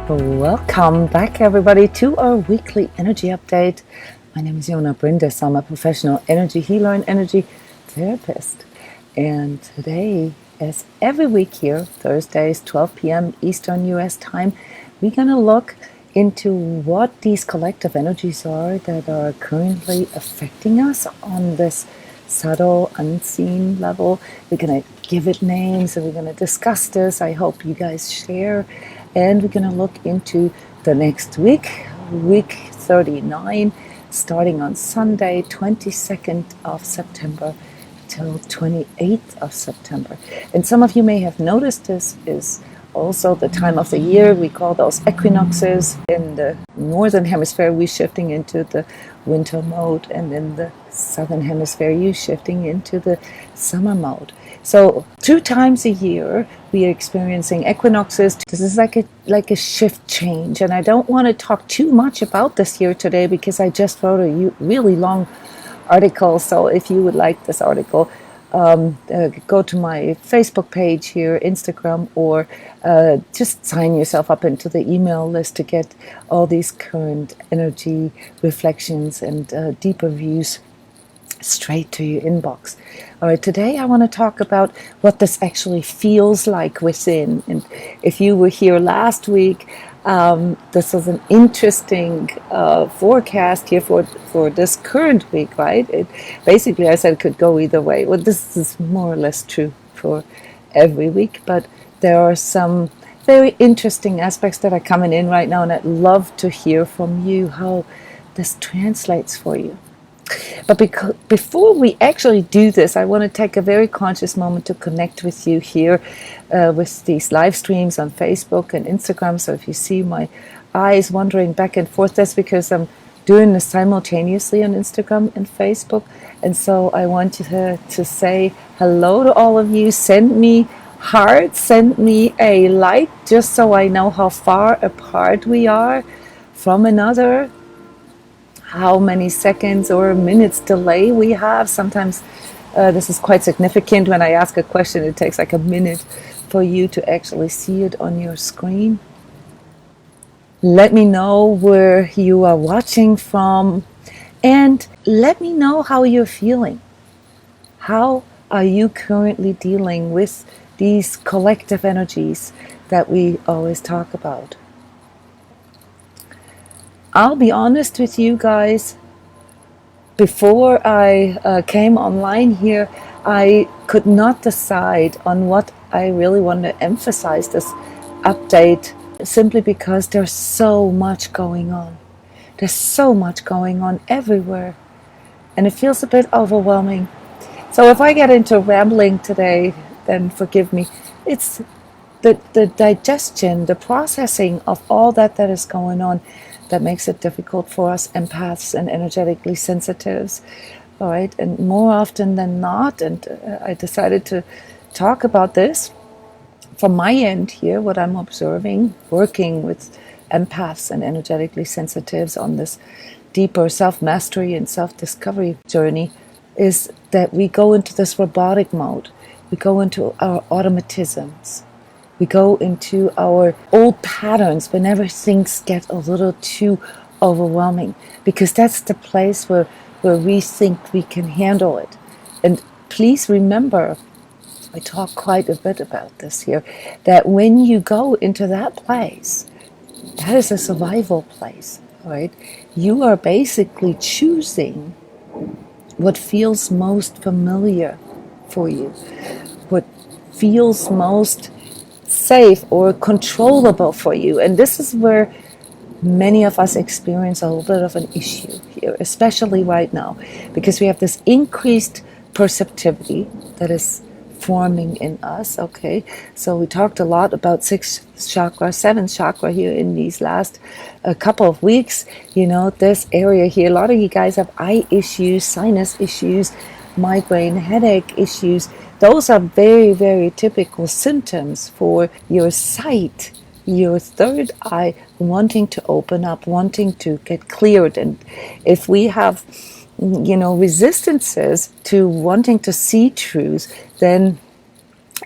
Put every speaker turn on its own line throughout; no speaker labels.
Welcome back, everybody, to our weekly energy update. My name is Jona Bryndis. I'm a professional energy healer and energy therapist. And today, as every week here, Thursdays, 12 p.m. Eastern US time, we're going to look into what these collective energies are that are currently affecting us on this subtle, unseen level. We're going to give it names and we're going to discuss this. I hope you guys share. And we're going to look into the next week, week 39, starting on Sunday, 22nd of September till 28th of September. And some of you may have noticed this is also the time of the year. We call those equinoxes. In the northern hemisphere, we're shifting into the winter mode, and in the southern hemisphere, you're shifting into the summer mode. So 2 times a year we are experiencing equinoxes. This is like a shift change, and I don't want to talk too much about this here today because I just wrote a really long article. So if you would like this article, go to my Facebook page here, Instagram, or just sign yourself up into the email list to get all these current energy reflections and deeper views straight to your inbox. All right, today I want to talk about what this actually feels like within. And if you were here last week, this was an interesting forecast here for this current week, right? Basically, I said it could go either way. Well, this is more or less true for every week, but there are some very interesting aspects that are coming in right now, and I'd love to hear from you how this translates for you. But before we actually do this, I want to take a very conscious moment to connect with you here with these live streams on Facebook and Instagram. So if you see my eyes wandering back and forth, that's because I'm doing this simultaneously on Instagram and Facebook. And so I want you to say hello to all of you. Send me hearts, send me a like, just so I know how far apart we are from another, how many seconds or minutes delay we have. Sometimes this is quite significant. When I ask a question, it takes like a minute for you to actually see it on your screen. Let me know where you are watching from, and let me know how you're feeling. How are you currently dealing with these collective energies that we always talk about? I'll be honest with you guys, before I came online here, I could not decide on what I really want to emphasize this update, simply because there's so much going on. There's so much going on everywhere, and it feels a bit overwhelming. So if I get into rambling today, then forgive me. It's the digestion, the processing of all that is going on that makes it difficult for us empaths and energetically sensitives. All right, and more often than not, and I decided to talk about this from my end here, what I'm observing, working with empaths and energetically sensitives on this deeper self-mastery and self-discovery journey, is that we go into this robotic mode. We go into our automatisms. We go into our old patterns whenever things get a little too overwhelming, because that's the place where we think we can handle it. And please remember, I talk quite a bit about this here, that when you go into that place, that is a survival place, right? You are basically choosing what feels most familiar for you, what feels most safe or controllable for you. And this is where many of us experience a little bit of an issue here, especially right now, because we have this increased perceptivity that is forming in us. Okay, so we talked a lot about 6th chakra, 7th chakra here in these last couple of weeks. You know, this area here, a lot of you guys have eye issues, sinus issues, migraine, headache issues. Those are very, very typical symptoms for your sight, your third eye wanting to open up, wanting to get cleared. And if we have, resistances to wanting to see truth, then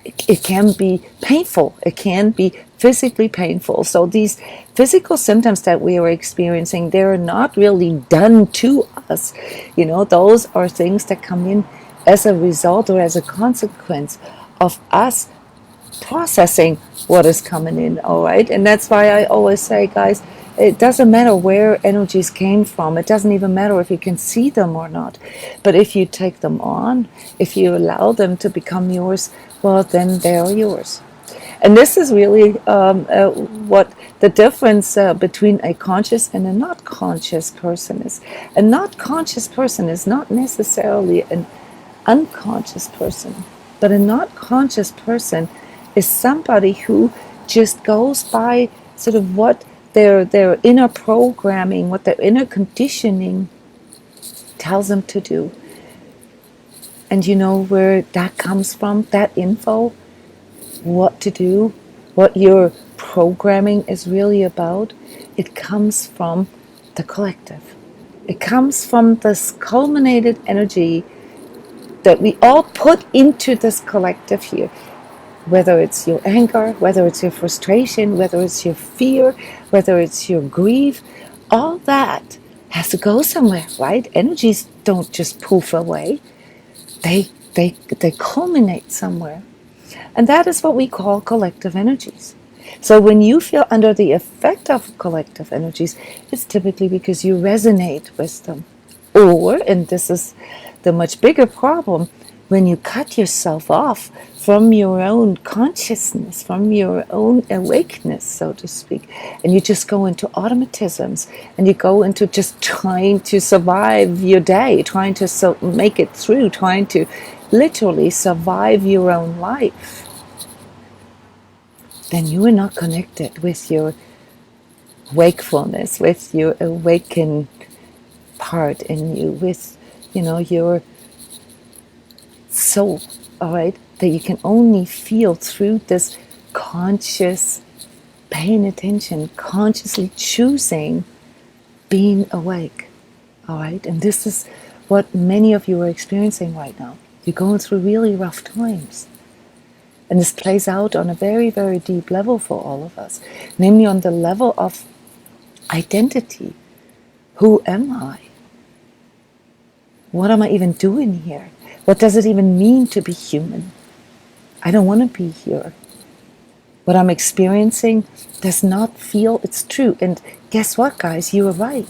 it can be painful. It can be physically painful. So these physical symptoms that we are experiencing, they're not really done to us. Those are things that come in as a result or as a consequence of us processing what is coming in, all right? And that's why I always say, guys, it doesn't matter where energies came from. It doesn't even matter if you can see them or not. But if you take them on, if you allow them to become yours, well, then they are yours. And this is really what the difference between a conscious and a not conscious person is. A not conscious person is not necessarily an unconscious person, but a not conscious person is somebody who just goes by sort of what their inner programming, what their inner conditioning tells them to do. And you know where that comes from, that info, what to do, what your programming is really about? It comes from the collective. It comes from this culminated energy that we all put into this collective here. Whether it's your anger, whether it's your frustration, whether it's your fear, whether it's your grief, all that has to go somewhere, right? Energies don't just poof away. They culminate somewhere. And that is what we call collective energies. So when you feel under the effect of collective energies, it's typically because you resonate with them. Or, and this is the much bigger problem, when you cut yourself off from your own consciousness, from your own awakeness, so to speak, and you just go into automatisms, and you go into just trying to survive your day, trying to make it through, trying to literally survive your own life, then you are not connected with your wakefulness, with your awakened part in you, with, your soul, all right, that you can only feel through this conscious paying attention, consciously choosing being awake, all right? And this is what many of you are experiencing right now. You're going through really rough times. And this plays out on a very, very deep level for all of us, namely on the level of identity. Who am I? What am I even doing here? What does it even mean to be human? I don't want to be here. What I'm experiencing does not feel it's true. And guess what, guys? You are right.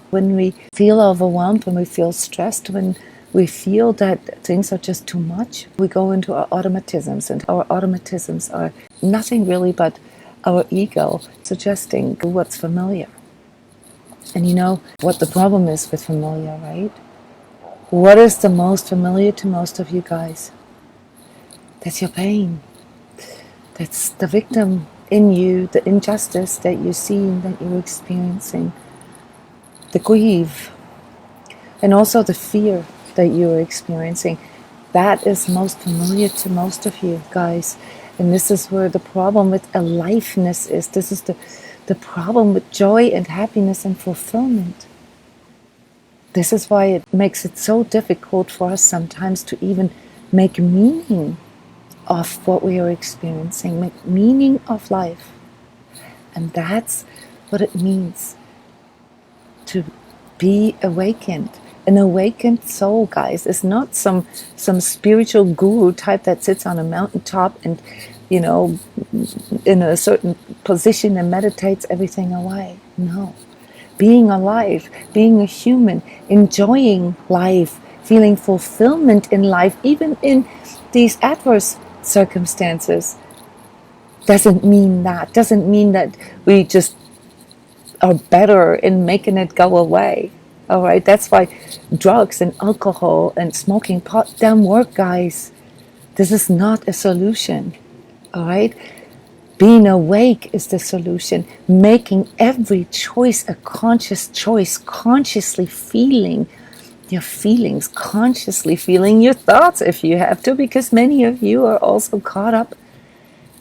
When we feel overwhelmed, when we feel stressed, when we feel that things are just too much, we go into our automatisms. And our automatisms are nothing really but our ego suggesting what's familiar. And you know what the problem is with familiar, right? What is the most familiar to most of you guys? That's your pain. That's the victim in you, the injustice that you're seeing, that you're experiencing, the grief, and also the fear that you're experiencing. That is most familiar to most of you guys. And this is where the problem with aliveness is. This is the problem with joy and happiness and fulfillment. This is why it makes it so difficult for us sometimes to even make meaning of what we are experiencing, make meaning of life. And that's what it means to be awakened. An awakened soul, guys, is not some spiritual guru type that sits on a mountaintop and, in a certain position and meditates everything away. No. Being alive, being a human, enjoying life, feeling fulfillment in life, even in these adverse circumstances, doesn't mean that we just are better in making it go away. All right, that's why drugs and alcohol and smoking pot don't work, guys. This is not a solution. All right, being awake is the solution. Making every choice a conscious choice, consciously feeling your feelings, consciously feeling your thoughts if you have to, because many of you are also caught up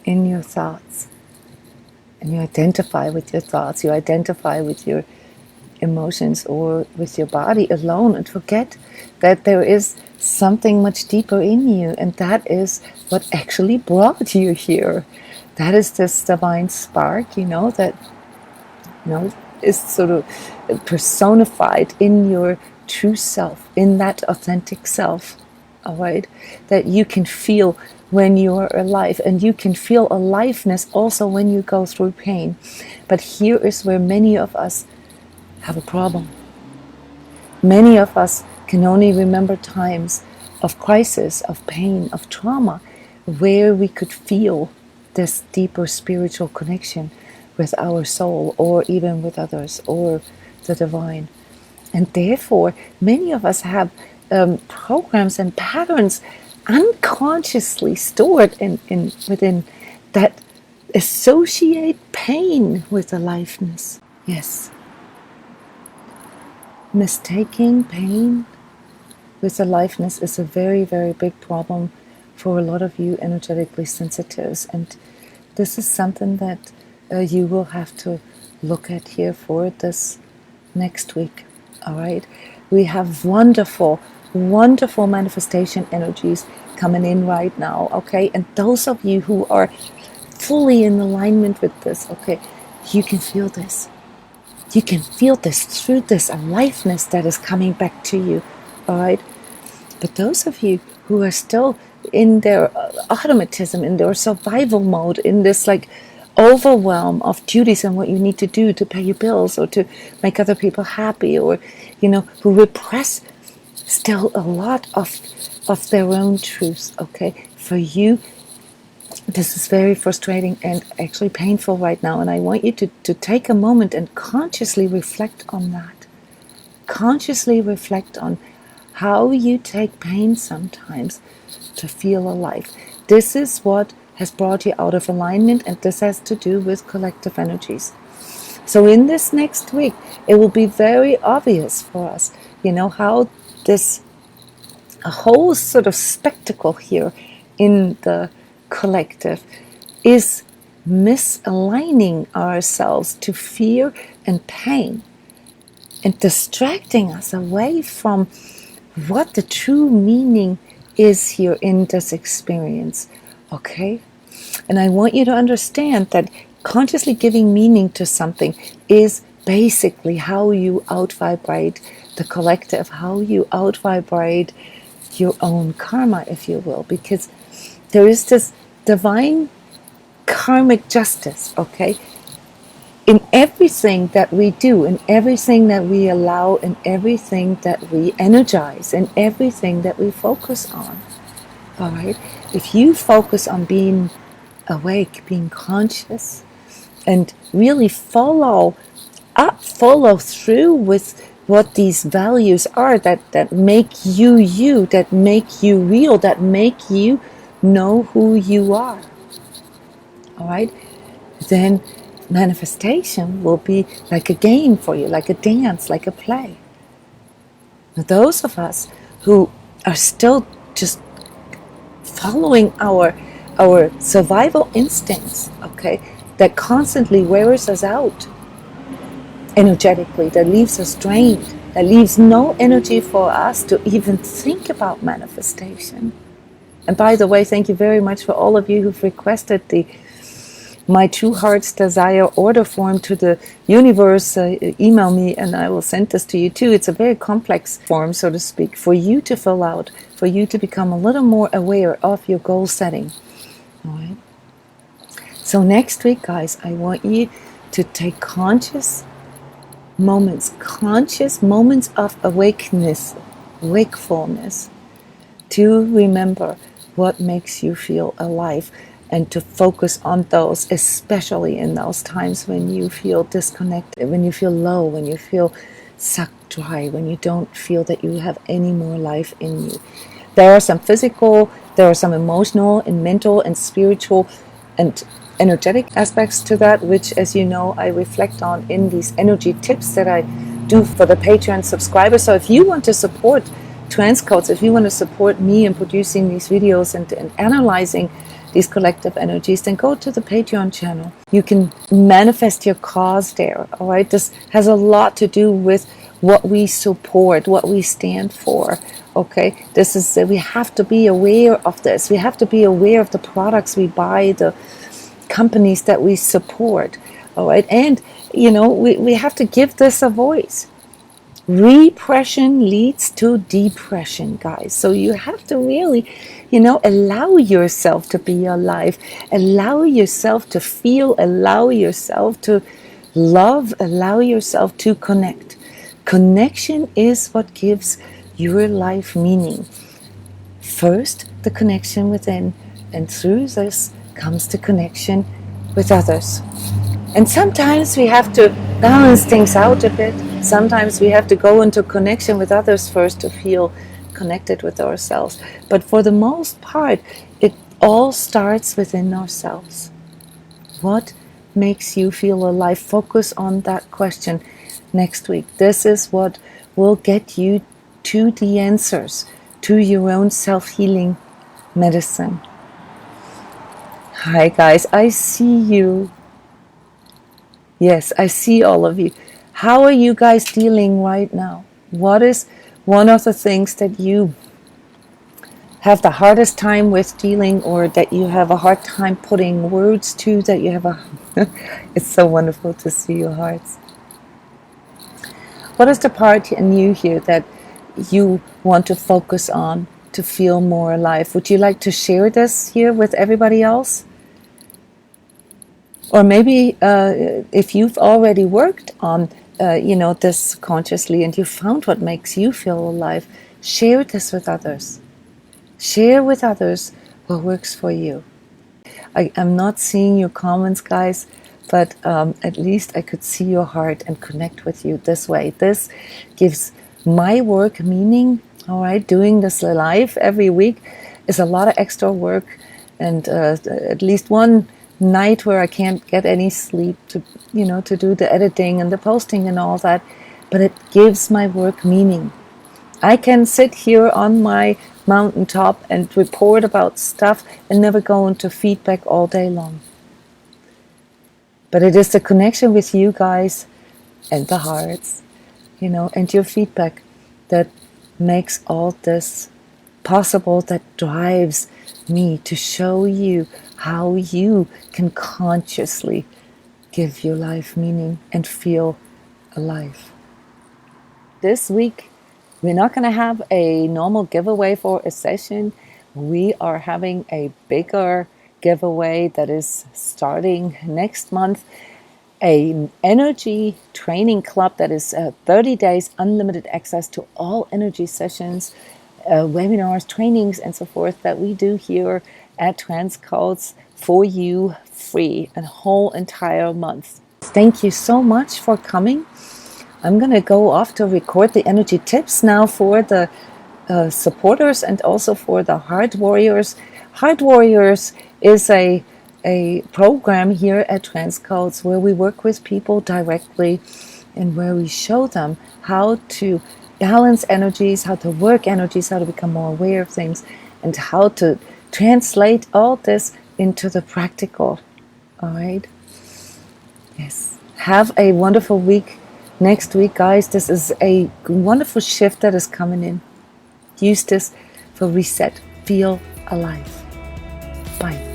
in your thoughts. And you identify with your thoughts, you identify with your emotions or with your body alone, and forget that there is something much deeper in you, and that is what actually brought you here. That is this divine spark, that is sort of personified in your true self, in that authentic self, all right, that you can feel when you are alive, and you can feel aliveness also when you go through pain. But here is where many of us have a problem. Many of us can only remember times of crisis, of pain, of trauma, where we could feel this deeper spiritual connection with our soul, or even with others, or the divine. And therefore, many of us have programs and patterns unconsciously stored within that associate pain with aliveness. Yes. Mistaking pain with aliveness is a very, very big problem for a lot of you energetically sensitives. And this is something that you will have to look at here for this next week. All right? We have wonderful, wonderful manifestation energies coming in right now. Okay? And those of you who are fully in alignment with this, okay, you can feel this. You can feel this through this aliveness that is coming back to you. All right? But those of you who are still in their automatism, in their survival mode, in this like overwhelm of duties and what you need to do to pay your bills or to make other people happy, or who repress still a lot of their own truths, okay, for you this is very frustrating and actually painful right now. And I want you to take a moment and consciously reflect on that. Consciously reflect on how you take pain sometimes to feel alive. This is what has brought you out of alignment, and this has to do with collective energies. So in this next week, it will be very obvious for us, how this a whole sort of spectacle here in the collective is misaligning ourselves to fear and pain and distracting us away from what the true meaning is here in this experience. Okay? And I want you to understand that consciously giving meaning to something is basically how you out-vibrate the collective, how you out-vibrate your own karma, if you will, because there is this divine karmic justice, okay, in everything that we do, in everything that we allow, in everything that we energize, in everything that we focus on. All right? If you focus on being awake, being conscious, and really follow through with what these values are that make you you, that make you real, that make you know who you are. All right? Then manifestation will be like a game for you, like a dance, like a play. Now, those of us who are still just following our survival instincts, okay, that constantly wears us out energetically, that leaves us drained, that leaves no energy for us to even think about manifestation. And by the way, thank you very much for all of you who've requested my True Heart's Desire order form to the universe. Email me and I will send this to you too. It's a very complex form, so to speak, for you to fill out, for you to become a little more aware of your goal setting. All right. So next week, guys, I want you to take conscious moments of awakeness, wakefulness, to remember what makes you feel alive, and to focus on those, especially in those times when you feel disconnected, when you feel low, when you feel sucked dry, when you don't feel that you have any more life in you. There are some physical, there are some emotional and mental and spiritual and energetic aspects to that, which, as you know, I reflect on in these energy tips that I do for the Patreon subscribers. So if you want to support transCODES, if you want to support me in producing these videos and analyzing these collective energies, then go to the Patreon channel. You can manifest your cause there, all right? This has a lot to do with what we support, what we stand for, okay? This is, we have to be aware of this. We have to be aware of the products we buy, the companies that we support. All right. And, we have to give this a voice. Repression leads to depression, guys. So you have to really, allow yourself to be alive, allow yourself to feel, allow yourself to love, allow yourself to connect. Connection is what gives your life meaning. First, the connection within, and through this comes the connection with others. And sometimes we have to balance things out a bit. Sometimes we have to go into connection with others first to feel connected with ourselves. But for the most part, it all starts within ourselves. What makes you feel alive? Focus on that question next week. This is what will get you to the answers to your own self-healing medicine. Hi guys, I see you. Yes, I see all of you. How are you guys dealing right now? What is one of the things that you have the hardest time with dealing, or that you have a hard time putting words to, that you have a... It's so wonderful to see your hearts. What is the part in you here that you want to focus on to feel more alive? Would you like to share this here with everybody else? Or maybe if you've already worked on this consciously and you found what makes you feel alive, share this with others. Share with others what works for you. I'm not seeing your comments, guys, but at least I could see your heart and connect with you this way. This gives my work meaning. All right, doing this live every week is a lot of extra work, and at least one night where I can't get any sleep to do the editing and the posting and all that, but it gives my work meaning. I can sit here on my mountaintop and report about stuff and never go into feedback all day long. But it is the connection with you guys and the hearts, and your feedback that makes all this possible, that drives me to show you how you can consciously give your life meaning and feel alive. This week, we're not going to have a normal giveaway for a session. We are having a bigger giveaway that is starting next month. An energy training club that is 30 days unlimited access to all energy sessions, webinars, trainings, and so forth that we do here at transCODES for you free, a whole entire month. Thank you so much for coming. I'm going to go off to record the energy tips now for the supporters and also for the Heart Warriors. Heart Warriors is a program here at transCODES where we work with people directly and where we show them how to balance energies, how to work energies, how to become more aware of things, and how to translate all this into the practical. All right? Yes. Have a wonderful week. Next week, guys, this is a wonderful shift that is coming in. Use this for reset. Feel alive. Bye.